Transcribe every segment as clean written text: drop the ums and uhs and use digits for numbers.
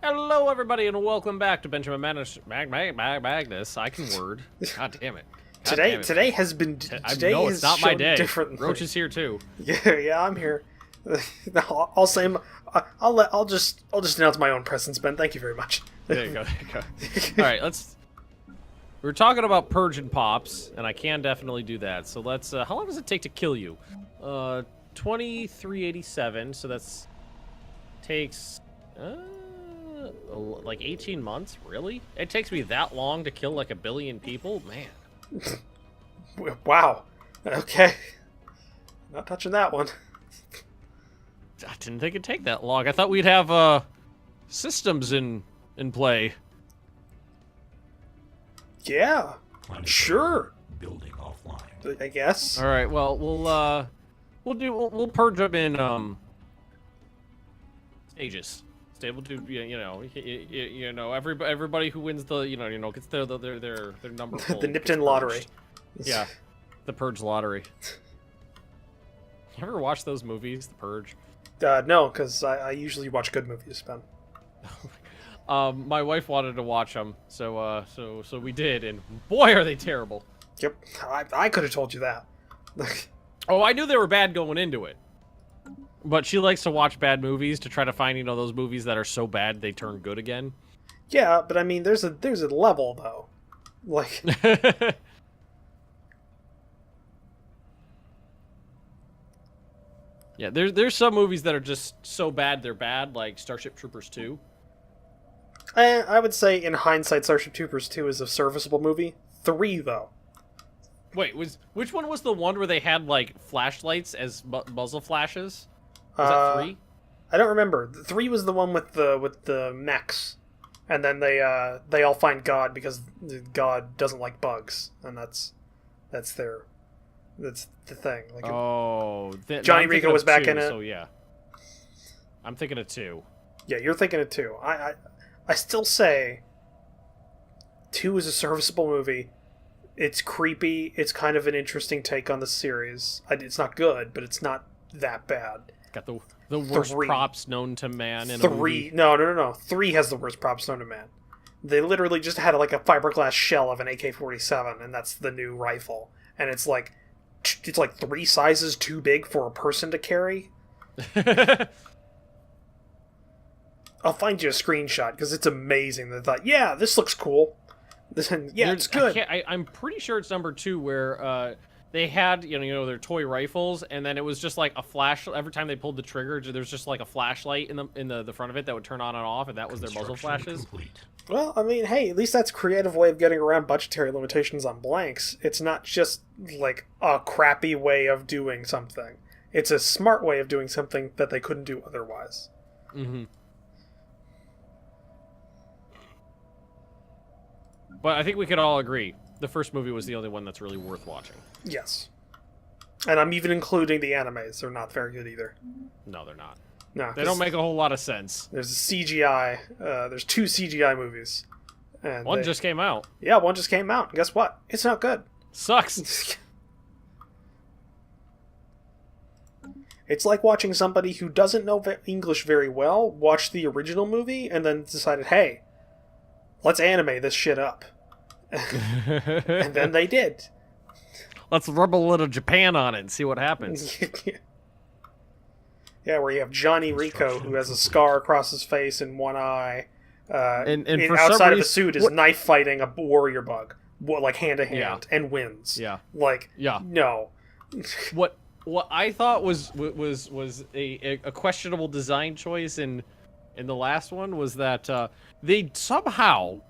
Hello, everybody, and welcome back to Benjamin Magnus. I can word. God damn it. God damn it, Today man. has been No, it's not my day. differently. Roach is here too. Yeah, I'm here. I'll say I'll just announce my own presence, Ben. Thank you very much. There you go. There you go. All right, we're talking about Purge and Pops, and I can definitely do that. So let's. How long does it take to kill you? 2387. So that's takes. Like 18 months? Really? It takes me that long to kill like 1 billion people? Man. Wow. Okay. Not touching that one. I didn't think it'd take that long. I thought we'd have systems in play. Yeah. Sure. Building offline. I guess. All right. Well, we'll purge them in stages. We'll do you know everybody who wins the gets their number. The Nipton lottery. Yeah, the Purge lottery. You ever watch those movies, The Purge? No, because I usually watch good movies, Ben. My wife wanted to watch them, so we did, and boy, are they terrible. Yep, I could have told you that. Oh, I knew they were bad going into it. But she likes to watch bad movies to try to find, those movies that are so bad they turn good again. Yeah, but I mean, there's a level though, like. Yeah, there's some movies that are just so bad they're bad, like Starship Troopers 2. I would say, in hindsight, Starship Troopers 2 is a serviceable movie. 3, though. Wait, which one was the one where they had like flashlights as muzzle flashes? Was that 3? I don't remember. 3 was the one with the mechs, and then they all find God because God doesn't like bugs, and that's the thing. Like, Johnny Rico was back in it. So yeah, I'm thinking of 2. Yeah, you're thinking of 2. I still say 2 is a serviceable movie. It's creepy. It's kind of an interesting take on the series. It's not good, but it's not that bad. Got the worst 3. props known to man in 3. a movie. No. 3 has the worst props known to man. They literally just had like a fiberglass shell of an AK-47, and that's the new rifle. And it's like 3 sizes too big for a person to carry. I'll find you a screenshot because it's amazing. They thought, yeah, this looks cool. It's good. I'm pretty sure it's number 2 where they had their toy rifles, and then it was just like a flash. Every time they pulled the trigger, there's just like a flashlight in the front of it that would turn on and off, and that was their muzzle flashes. Complete. Well, I mean, hey, at least that's a creative way of getting around budgetary limitations on blanks. It's not just like a crappy way of doing something. It's a smart way of doing something that they couldn't do otherwise. Mm-hmm. But I think we could all agree the first movie was the only one that's really worth watching. Yes. And I'm even including the animes. They're not very good either. No, they're not. No, they don't make a whole lot of sense. There's a CGI. There's 2 CGI movies. And one just came out. Yeah, one just came out. And guess what? It's not good. Sucks. It's like watching somebody who doesn't know English very well watch the original movie and then decided, hey, let's anime this shit up. And then they did. Let's rub a little Japan on it and see what happens. Yeah, where you have Johnny Rico, who has a scar across his face and one eye. And for outside of the suit is knife fighting a warrior bug, like hand to hand, Yeah. and wins. Yeah. Like, Yeah. no. What I thought was a questionable design choice in the last one was that they somehow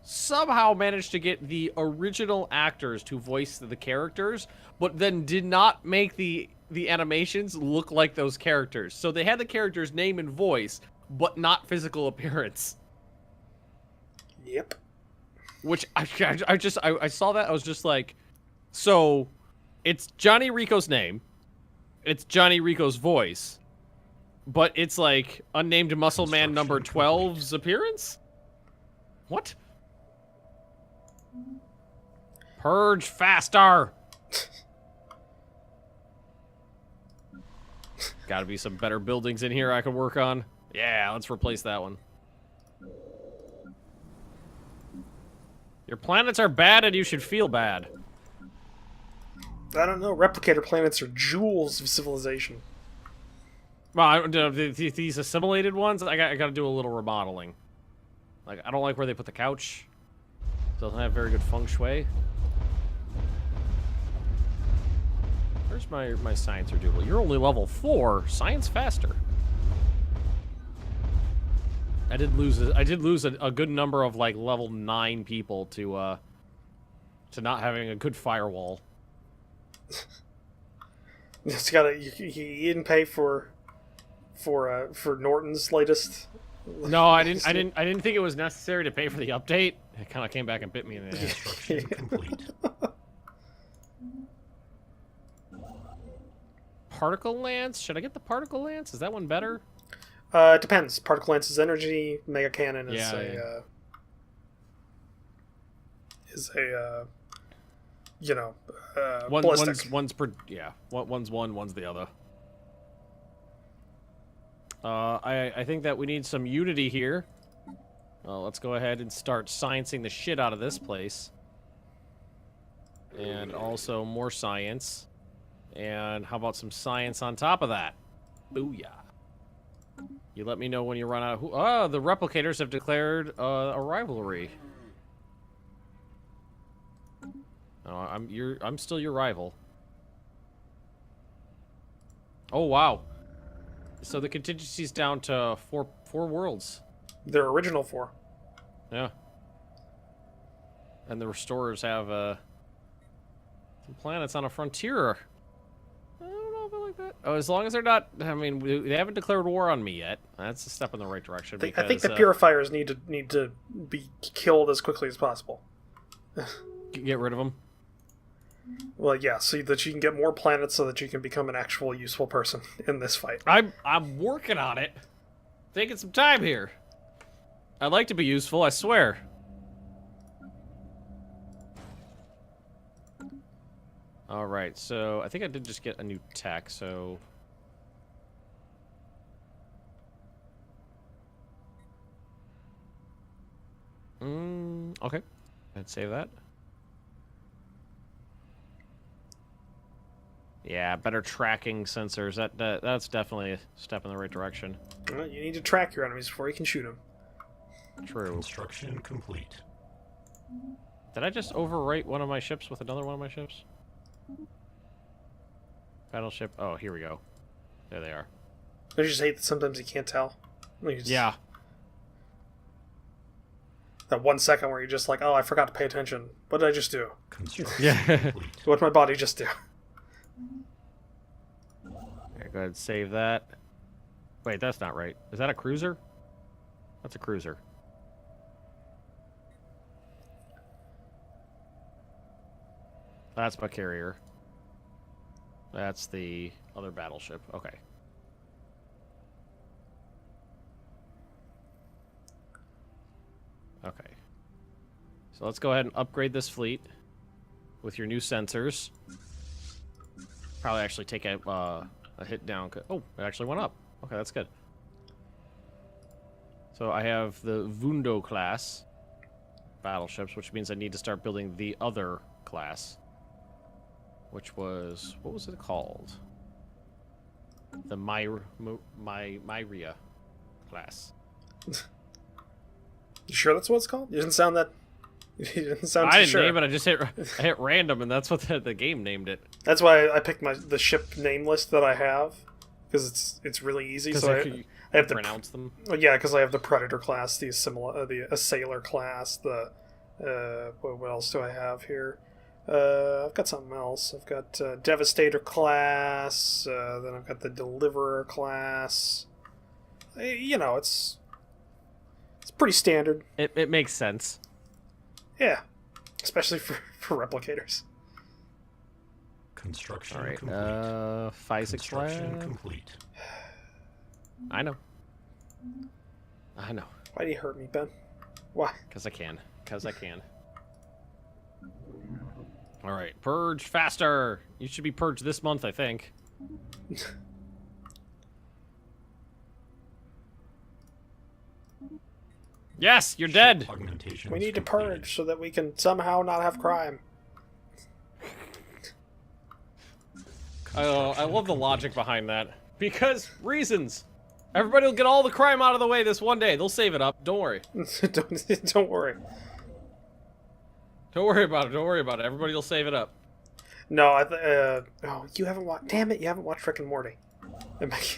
managed to get the original actors to voice the characters, but then did not make the animations look like those characters. So they had the characters' name and voice, but not physical appearance. Yep. Which I saw that, I was just like, so it's Johnny Rico's name, it's Johnny Rico's voice, but it's like unnamed Muscle Man number 12's appearance? What? Purge faster! Gotta be some better buildings in here I could work on. Yeah, let's replace that one. Your planets are bad and you should feel bad. I don't know. Replicator planets are jewels of civilization. Well, these assimilated ones, I got to do a little remodeling. Like, I don't like where they put the couch. Doesn't have very good feng shui. Where's my science reducible? You're only level 4. Science faster. I did lose a good number of like level 9 people to not having a good firewall. It's you didn't pay for Norton's latest. No, I didn't think it was necessary to pay for the update. It kind of came back and bit me in the ass. Complete. Particle Lance? Should I get the Particle Lance? Is that one better? It depends. Particle Lance is energy. Mega Cannon is ballistic. One's per one's one, one's the other. I think that we need some unity here. Let's go ahead and start sciencing the shit out of this place. And also more science. And how about some science on top of that? Booyah. You let me know when you run out of... the Replicators have declared a rivalry. I'm still your rival. Oh, wow. So the contingency's down to four worlds. Their original 4. Yeah. And the Restorers have some planets on a frontier. I don't know if I like that. Oh, as long as they're not... I mean, they haven't declared war on me yet. That's a step in the right direction. I think the Purifiers need to be killed as quickly as possible. Get rid of them? Well, yeah, so that you can get more planets so that you can become an actual useful person in this fight. I'm working on it. Taking some time here. I'd like to be useful, I swear. Alright, so I think I did just get a new tech, so... okay. Let's save that. Yeah, better tracking sensors. That's definitely a step in the right direction. Well, you need to track your enemies before you can shoot them. True. Construction complete. Did I just overwrite one of my ships with another one of my ships? Battleship. Oh, here we go. There they are. I just hate that sometimes you can't tell. Yeah. That 1 second where you're just like, oh, I forgot to pay attention. What did I just do? Construction Yeah. complete. What did my body just do? Okay, go ahead and save that. Wait, that's not right. Is that a cruiser? That's a cruiser. That's my carrier. That's the other battleship. Okay. Okay. So let's go ahead and upgrade this fleet with your new sensors. Probably actually take a hit down. Oh, it actually went up. Okay, that's good. So I have the Vundo class battleships, which means I need to start building the other class. Which was... what was it called? The Myria class. You sure that's what it's called? You didn't sound that... You didn't sound I too didn't sure. name it, I just hit random, and that's what the game named it. That's why I picked the ship name list that I have. Because it's really easy, so I have to pronounce them. Yeah, because I have the Predator class, the Assailer class, the what else do I have here? I've got something else. I've got Devastator class. Then I've got the Deliverer class. You know, it's pretty standard. It makes sense. Yeah, especially for replicators. Construction All right. complete. 5-6 Construction lab. complete. I know. Why do you hurt me, Ben? Why? Because I can. All right, purge faster. You should be purged this month, I think. Yes, you're dead. Augmentation We is need to completed. purge so that we can somehow not have crime. I love the logic behind that. Because reasons. Everybody will get all the crime out of the way this one day. They'll save it up. Don't worry. Don't worry. Don't worry about it. Don't worry about it. Everybody will save it up. No, oh, you haven't watched. Damn it, you haven't watched Rick and Morty.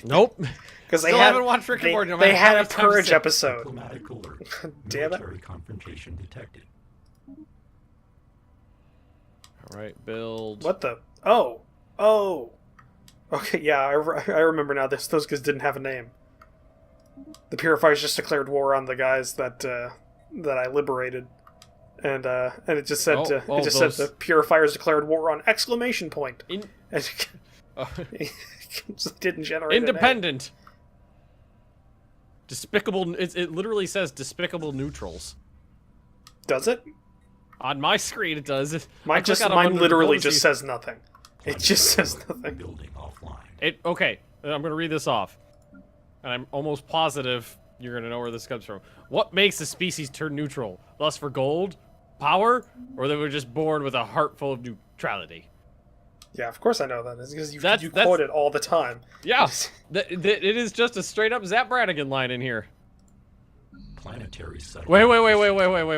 Nope. Because they Still had, haven't watched Rick and Morty, no They matter how had a many times I purge say it. episode. Diplomatic alert. Damn it. Military confrontation detected. All right, build. What the? Oh. Okay, yeah, I remember now. Those guys didn't have a name. The Purifiers just declared war on the guys that I liberated, and it just said said the Purifiers declared war on exclamation point. And it didn't generate Independent. Despicable. It literally says despicable neutrals. Does it? On my screen, it does. Mine literally just says nothing. It just says nothing. Building offline. Okay, I'm gonna read this off, and I'm almost positive you're gonna know where this comes from. What makes a species turn neutral? Lust for gold, power, or they were just born with a heart full of neutrality? Yeah, of course I know that. It's because you That's- quote it all the time. Yeah, it is just a straight up Zap Brannigan line in here. Planetary settlement.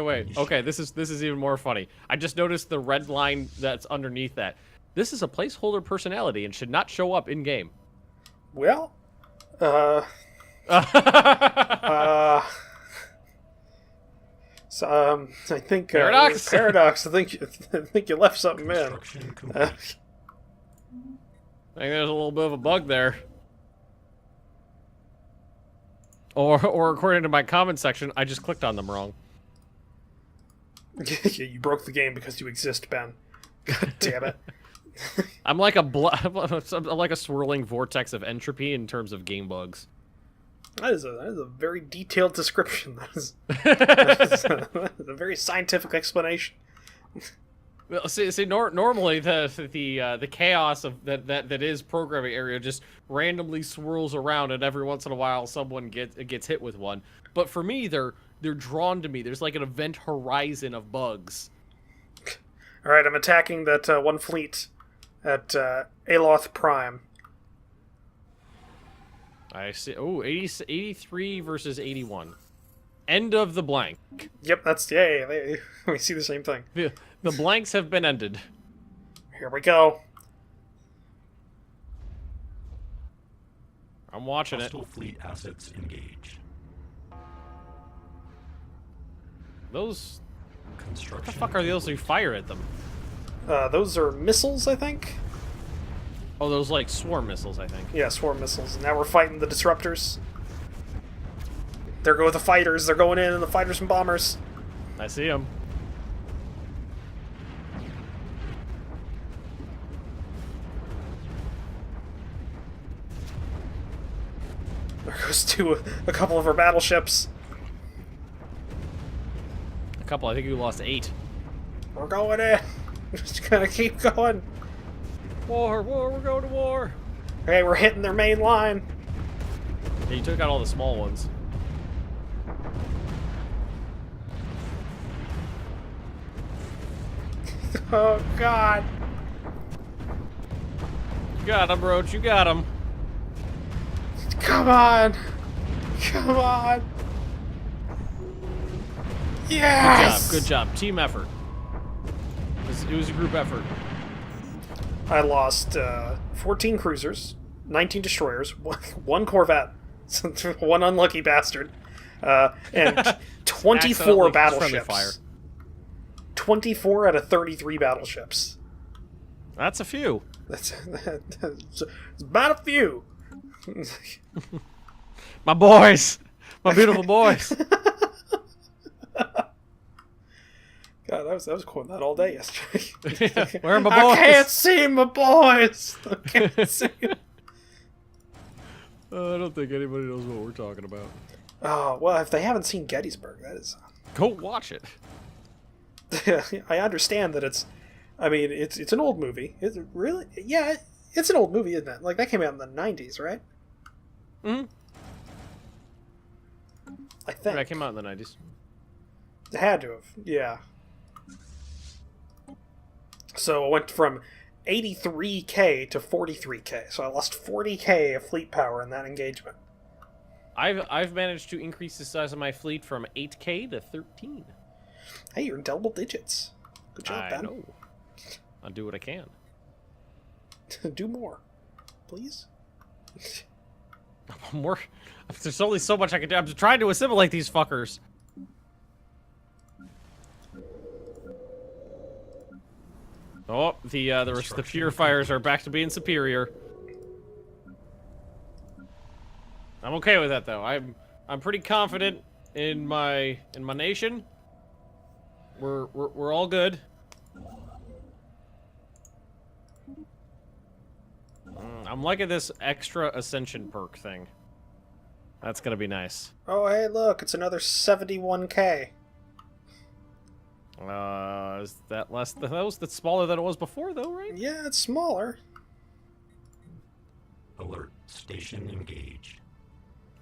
Wait. Okay, this is even more funny. I just noticed the red line that's underneath that. This is a placeholder personality and should not show up in game. Well, so, I think Paradox? Paradox. I think you left something in. Construction complete. I think there's a little bit of a bug there. Or according to my comment section, I just clicked on them wrong. You broke the game because you exist, Ben. God damn it. I'm like I'm like a swirling vortex of entropy in terms of game bugs. That is a very detailed description. That is a very scientific explanation. Well, see, normally the chaos of that is programming area just randomly swirls around, and every once in a while someone gets hit with one. But for me, they're drawn to me. There's like an event horizon of bugs. All right, I'm attacking that one fleet at Aloth Prime. I see. Oh, 83 versus 81. End of the blank. Yep, that's we see the same thing. The blanks have been ended. Here we go. I'm watching it. Hostile fleet assets engaged. Those. What Construction. the fuck are those you fire at them? Those are missiles, I think. Oh, those like swarm missiles, I think. Yeah, swarm missiles. Now we're fighting the disruptors. There go the fighters. They're going in, and the fighters and bombers. I see them. There goes a couple of our battleships. A couple. I think you lost 8. We're going in. We're just gonna keep going. War! We're going to war. Okay, we're hitting their main line. Yeah, you took out all the small ones. Oh God. You got him, Roach. You got him. Come on. Come on. Yes. Good job. Team effort. It was a group effort. I lost 14 cruisers, 19 destroyers, one corvette, one unlucky bastard, and 24 Accidentally friendly fire. battleships. 24 out of 33 battleships. That's a few. That's about a few. My boys. My beautiful boys. God, I was quoting that all day yesterday. Where are my I boys? can't see my boys. I can't see 'em. I don't think anybody knows what we're talking about. Oh well, if they haven't seen Gettysburg, that is. Go watch it. I understand that it's. I mean, it's an old movie. Is it really? Yeah, it's an old movie, isn't it? Like that came out in the '90s, right? Mm-hmm. I think. That came out in the 90s. It had to have, yeah. So it went from 83k to 43k, so I lost 40k of fleet power in that engagement. I've managed to increase the size of my fleet from 8k to 13. Hey, you're in double digits. Good job, I Ben. know. I'll do what I can. Do more, please. More. There's only so much I can do. I'm trying to assimilate these fuckers. Oh, the purifiers are back to being superior. I'm okay with that though. I'm pretty confident in my nation. We're all good. I'm liking this extra ascension perk thing. That's gonna be nice. Oh, hey, look, it's another 71k. Is that less? That's smaller than it was before, though, right? Yeah, it's smaller. Alert. Station engaged.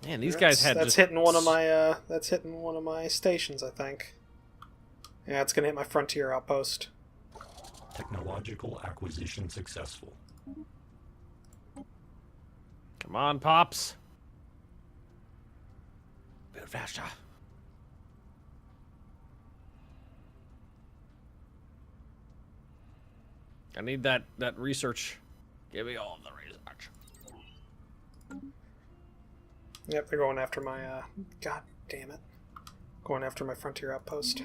Man, these guys had that's just... hitting one of my that's hitting one of my stations, I think. Yeah, it's gonna hit my frontier outpost. Technological acquisition successful. Come on, Pops. Build faster. I need that research. Give me all the research. Yep, they're going after my god damn it. Going after my frontier outpost.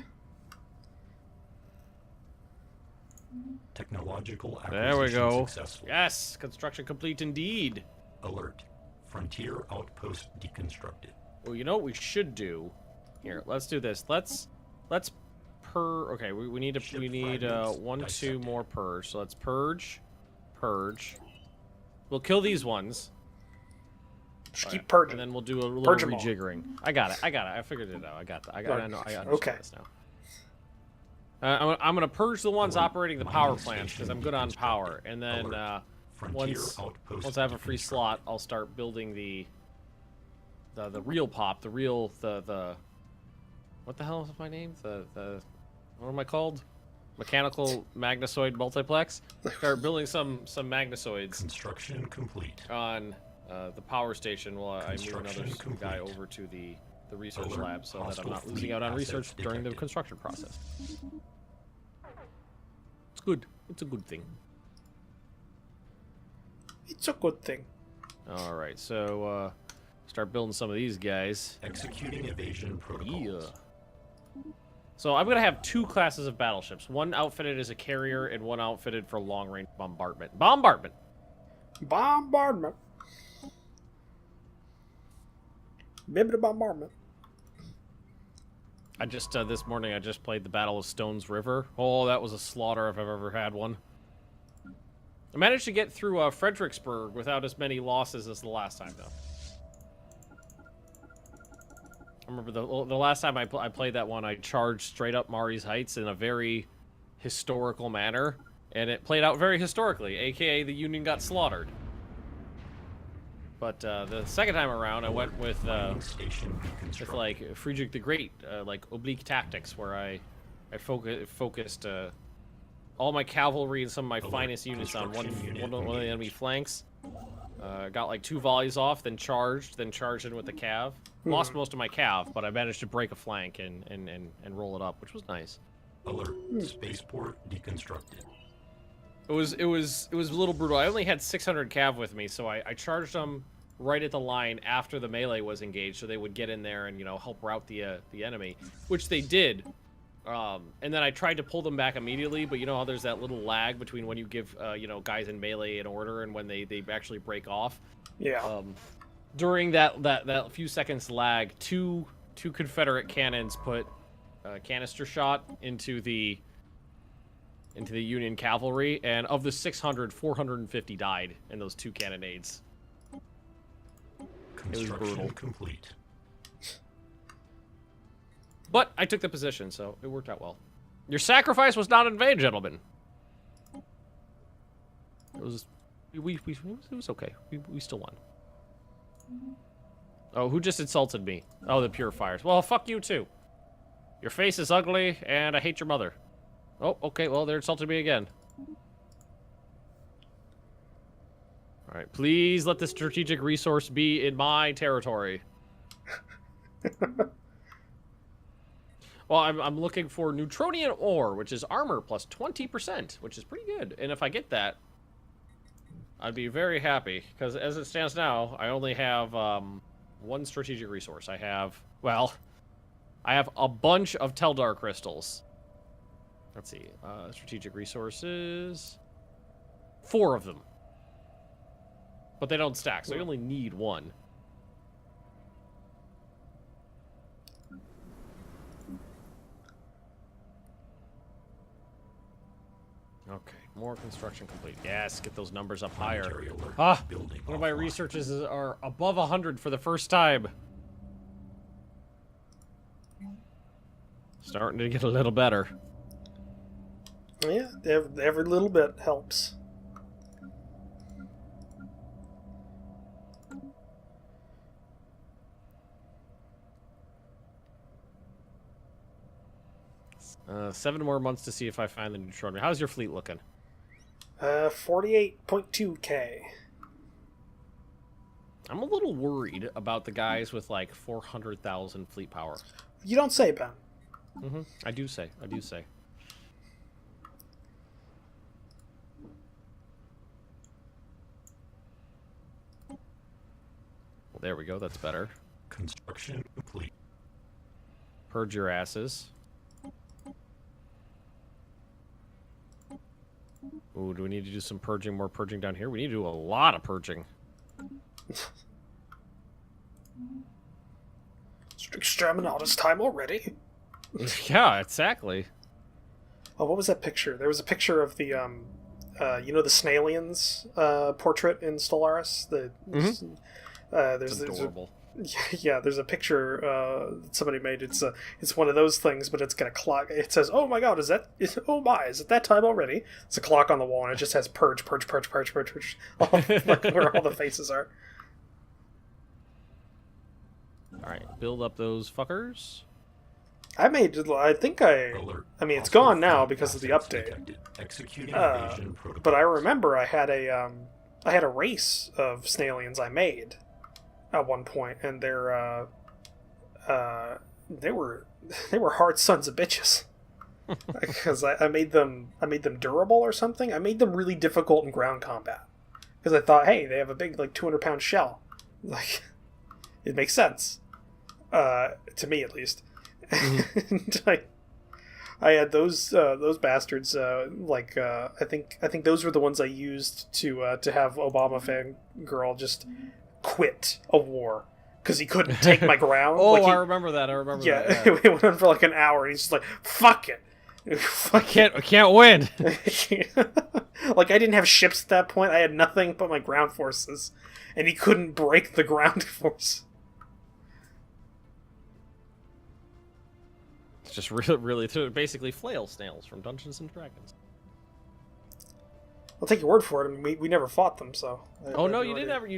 Technological There we acquisition go. successful. Yes, construction complete indeed. Alert. Frontier outpost deconstructed. Well, you know what we should do? Here, let's do this. Let's purge. Okay, we need Ship 1, 2 dissected. more purge. So let's purge. We'll kill these ones. Just keep purging. And then we'll do a little Purge 'em all. rejiggering. I got it. I figured it out. I know. I understand Okay. this now. I'm gonna purge the ones Alert. operating the power Mining plants because station I'm good on deconstructed. power. And then Alert. Frontier once outpost I have a free deconstructed. slot, I'll start building the real pop, the what the hell is my name? The what am I called? Mechanical Magnusoid multiplex. Start building some Magnusoids Construction complete. on the power station while I move Construction another guy complete. over to the research Alert. lab so that I'm Hostile not losing fleet out on assets research during the detected. construction process. It's good. It's a good thing. It's a good thing. All right, so start building some of these guys. Executing evasion protocols. So I'm gonna have 2 classes of battleships. One outfitted as a carrier and one outfitted for long-range bombardment. Bombardment. Bibbidi bombardment. I just this morning I just played the Battle of Stones River. Oh, that was a slaughter if I've ever had one. I managed to get through Fredericksburg without as many losses as the last time, though. I remember the last time I played that one, I charged straight up Mari's Heights in a very historical manner, and it played out very historically, aka the Union got slaughtered. But the second time around, I went with Mining station with deconstructed. like Friedrich the Great, like oblique tactics, where I focused all my cavalry and some of my Alert. finest units on one Construction unit of the enemy engaged. flanks. Got like 2 volleys off, then charged in with the cav. Lost most of my cav, but I managed to break a flank and roll it up, which was nice. Alert. Spaceport deconstructed. It was a little brutal. I only had 600 cav with me, so I charged them right at the line after the melee was engaged, so they would get in there and help rout the enemy, which they did. And then I tried to pull them back immediately, but you know how there's that little lag between when you give guys in melee an order and when they actually break off. Yeah. During that few seconds lag, two Confederate cannons put canister shot into the Union cavalry, and of the 600, 450 died in those 2 cannonades. Construction brutal. complete. But I took the position, so it worked out well. Your sacrifice was not in vain, gentlemen. It was it was okay. We still won. Oh, who just insulted me? Oh, the purifiers. Well, fuck you too. Your face is ugly, and I hate your mother. Oh, okay, well, they're insulting me again. Alright, please let this strategic resource be in my territory. Well, I'm looking for neutronian ore, which is armor plus 20%, which is pretty good. And if I get that, I'd be very happy. Because as it stands now, I only have one strategic resource. I have a bunch of Teldar crystals. Let's see. Strategic resources. 4 of them. But they don't stack, so you only need 1. Okay, more construction complete. Yes, get those numbers up higher. Planetary alert. Building One of my offline. researches are above 100 for the first time. Starting to get a little better. Yeah, every little bit helps. 7 more months to see if I find the neutronium. How's your fleet looking? 48.2k. I'm a little worried about the guys with like 400,000 fleet power. You don't say, Ben. I do say. Well, there we go. That's better. Construction complete. Purge your asses. Ooh, do we need to do some purging, more purging down here? We need to do a lot of purging. Exterminatus time already? Yeah, exactly. Oh, what was that picture? There was a picture of the, you know, the Snailians portrait in Stellaris? There's It's adorable. Yeah, there's a picture that somebody made. It's one of those things, but it's got a clock. It says, "Oh my God, is it that time already?" It's a clock on the wall, and it just has purge, like where all the faces are. All right, build up those fuckers. I mean, it's Alert. gone now Hostile because of the assets update. detected. Executing evasion protocols. But I remember I had a race of Snailians I made at one point, and they were hard sons of bitches. Because I made them durable or something. I made them really difficult in ground combat because I thought, hey, they have a big 200-pound shell, like it makes sense to me at least. And I had those bastards. I think those were the ones I used to have Obama fangirl just quit a war because he couldn't take my ground. Oh, I remember that. Yeah, it went on for like an hour, and he's just like, "Fuck it, I can't win." Like I didn't have ships at that point. I had nothing but my ground forces, and he couldn't break the ground force. It's just really basically flail snails from Dungeons and Dragons. I'll take your word for it. I mean, we never fought them, so. Oh no, you didn't ever.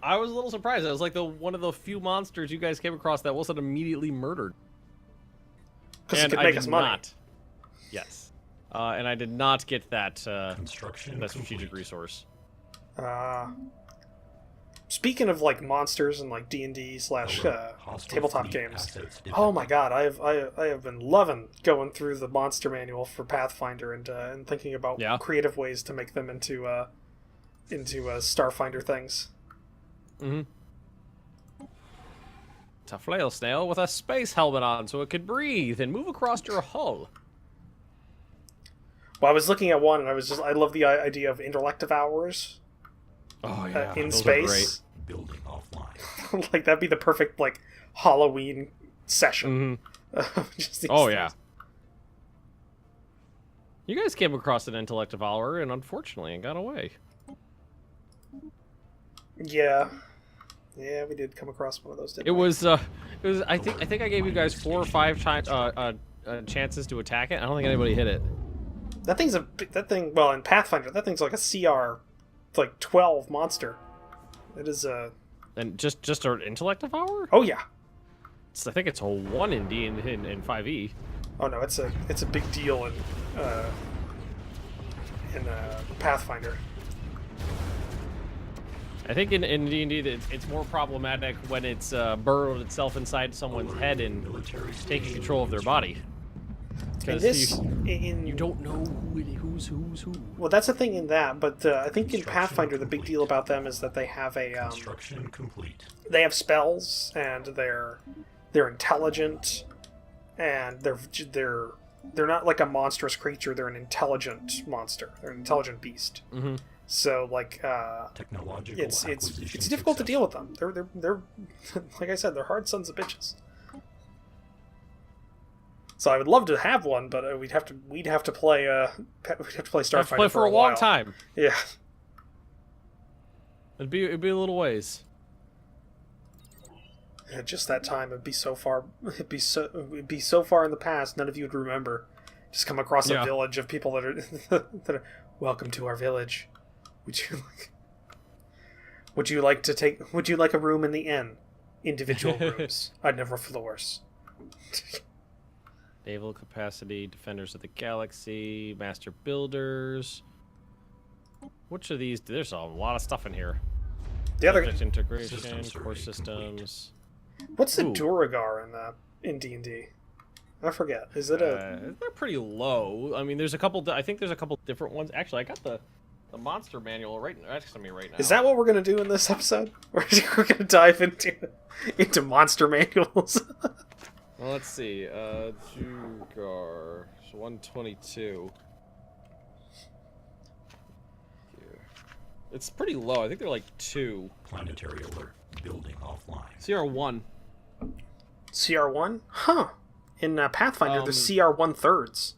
I was a little surprised. That was like one of the few monsters you guys came across that wasn't immediately murdered. Because it could make us money. Yes, and I did not get that Construction that strategic complete. resource. Speaking of monsters and D&D / Hostile tabletop fleet games. assets Oh my detected. God, I have been loving going through the monster manual for Pathfinder and thinking about creative ways to make them into Starfinder things. It's a flail snail with a space helmet on, so it could breathe and move across your hull. Well, I was looking at one, and I love the idea of intellective hours. Oh yeah, in those are space. Building offline. That'd be the perfect Halloween session. Just these Oh things. yeah. You guys came across an intellective hour, and unfortunately, it got away. Yeah, we did come across one of those. Didn't It we? was. I think I gave you guys 4 or 5 chances to attack it. I don't think anybody hit it. That thing. Well, in Pathfinder, that thing's like a CR, 12 monster. It is a. And just our intellective hour? Oh yeah. I think it's a 1 in D in 5e. Oh no, it's a big deal in Pathfinder. I think in D&D it's more problematic when it's burrowed itself inside someone's head and taking control of their body. In Because this, you don't know who's who. well, that's the thing in that. But I think in Pathfinder, the big deal about them is that they have a Construction complete. they have spells and they're intelligent and they're not like a monstrous creature. They're an intelligent monster. They're an intelligent beast. Mm-hmm. So like Technological it's acquisition difficult to deal with successful. them. They're like I said, they're hard sons of bitches. So I would love to have one, but we'd have to play we'd have to play Starfighter Play for a long while. time. Yeah. It'd be a little ways. Yeah, just that time. It'd be so far in the past. None of you would remember. Just come across a village of people that are welcome to our village. Would you like a room in the inn? Individual rooms. I'd never floors. Naval capacity, Defenders of the Galaxy, Master Builders. Which of these? There's a lot of stuff in here. The other Subject integration, Systems core survey systems. What's the Ooh. Duragar in D&D? I forget. Is it a They're pretty low. I mean, there's a couple. I think there's a couple different ones. Actually, I got the monster manual right next to me right now. Is that what we're gonna do in this episode? We're gonna dive into monster manuals. Well, let's see. Dugar 122. Here. It's pretty low. I think they're like 2. Planetary alert. Building offline. CR1. CR1? Huh. In Pathfinder, there's CR 1/3.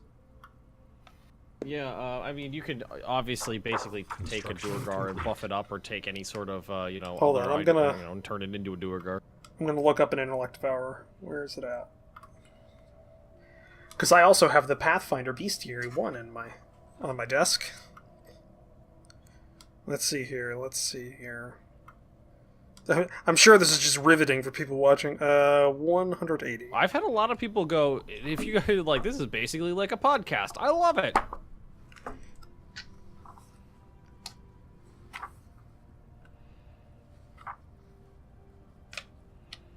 Yeah, I mean, you could obviously basically take a Duergar and buff it up, or take any sort of, Hold on, I'm item, gonna- and turn it into a Duergar. I'm gonna look up an intellect devourer. Where is it at? Because I also have the Pathfinder Bestiary 1 on my desk. Let's see here. I'm sure this is just riveting for people watching. 180. I've had a lot of people go, if you guys like, this is basically like a podcast. I love it.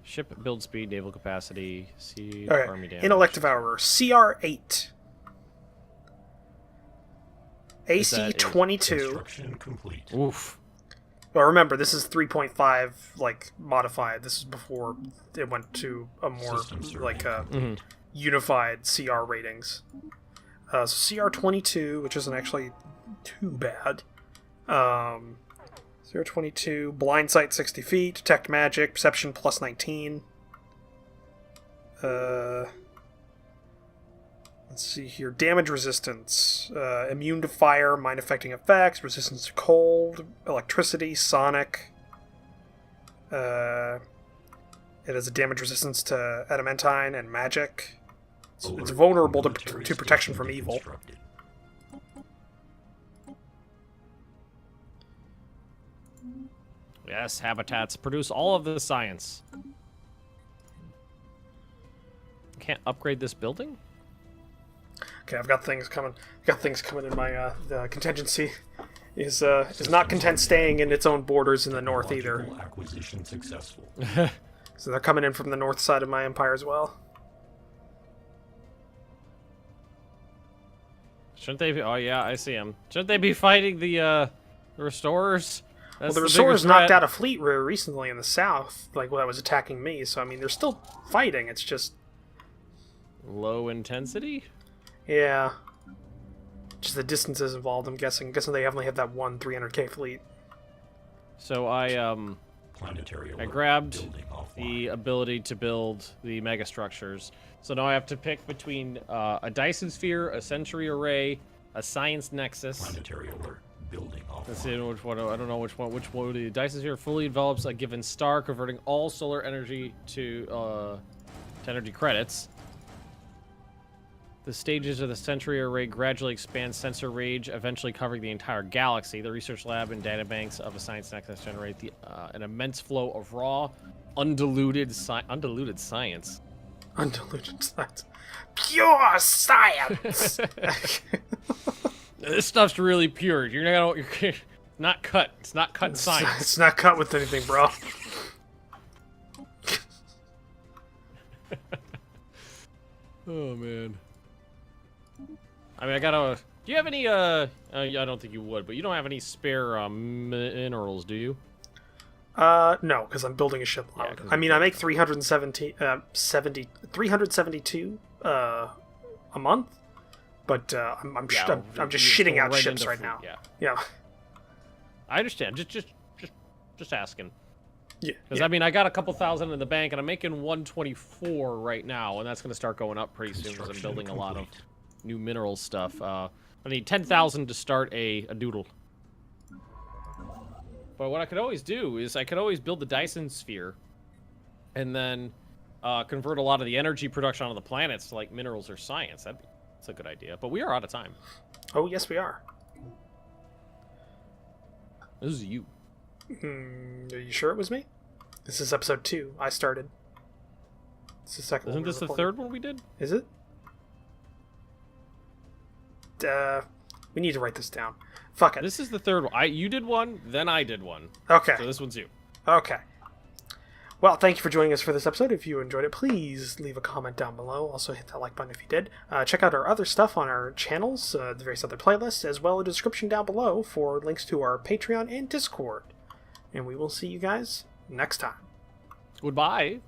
Ship build speed, naval capacity, sea, army Okay. damage. Intellect devourer. CR 8. Is that AC it? 22. Construction complete. Oof. But remember, this is 3.5 like modified. This is before it went to a more System survey like Mhm. unified CR ratings. So CR 22, which isn't actually too bad. CR 22, blind sight 60 feet, detect magic, perception plus 19. Let's see here. Damage resistance. Immune to fire, mind affecting effects, resistance to cold, electricity, sonic. It has a damage resistance to adamantine and magic. It's vulnerable to protection from evil. Constructed. Yes, habitats produce all of the science. Can't upgrade this building? Okay, I've got things coming. In my the contingency is not content staying in its own borders in the north either. Technological acquisition successful. So they're coming in from the north side of my empire as well. Shouldn't they be? Oh yeah, I see them. Shouldn't they be fighting the restorers? Well, the Restorers knocked out a fleet recently in the south, like that was attacking me. So I mean, they're still fighting. It's just low intensity. yeah, just the distances involved. I'm guessing they only have that one 300k fleet. So I Planetary alert. grabbed Building offline. the ability to build the mega structures. So now I have to pick between a Dyson sphere, a Century array, a Science nexus. Planetary alert. Building Let's offline. see which one. I don't know which one. Which one? The Dyson sphere fully develops a given star, converting all solar energy to energy credits. The stages of the Century Array gradually expand sensor range, eventually covering the entire galaxy. The research lab and databanks of a science nexus generate an immense flow of raw, undiluted science. Undiluted science. Pure science! This stuff's really pure. You're not cut. It's not cut science. It's not cut with anything, bro. Oh, man. I mean, I gotta... Do you have any, I don't think you would, but you don't have any spare, minerals, do you? No, because I'm building a shipload. Yeah, I mean, I make 372 a month, but I'm just shitting out right ships into right food, now. Yeah. Yeah. I understand. Just asking. Yeah. Because, I mean, I got a couple thousand in the bank, and I'm making 124 right now, and that's going to start going up pretty soon because I'm building a lot of new mineral stuff. I need 10,000 to start a doodle. But what I could always do is I could always build the Dyson sphere and then convert a lot of the energy production on the planets to, like, minerals or science. That's a good idea. But we are out of time. Oh, yes, we are. This is you. Are you sure it was me? This is episode 2. I started. It's the second one. Isn't this the third one we did? Is it? We need to write this down. Fuck it. This is the third one. You did one, then I did one. Okay. So this one's you. Okay. Well, thank you for joining us for this episode. If you enjoyed it, please leave a comment down below. Also, hit that like button if you did. Check out our other stuff on our channels, the various other playlists, as well as a description down below for links to our Patreon and Discord. And we will see you guys next time. Goodbye.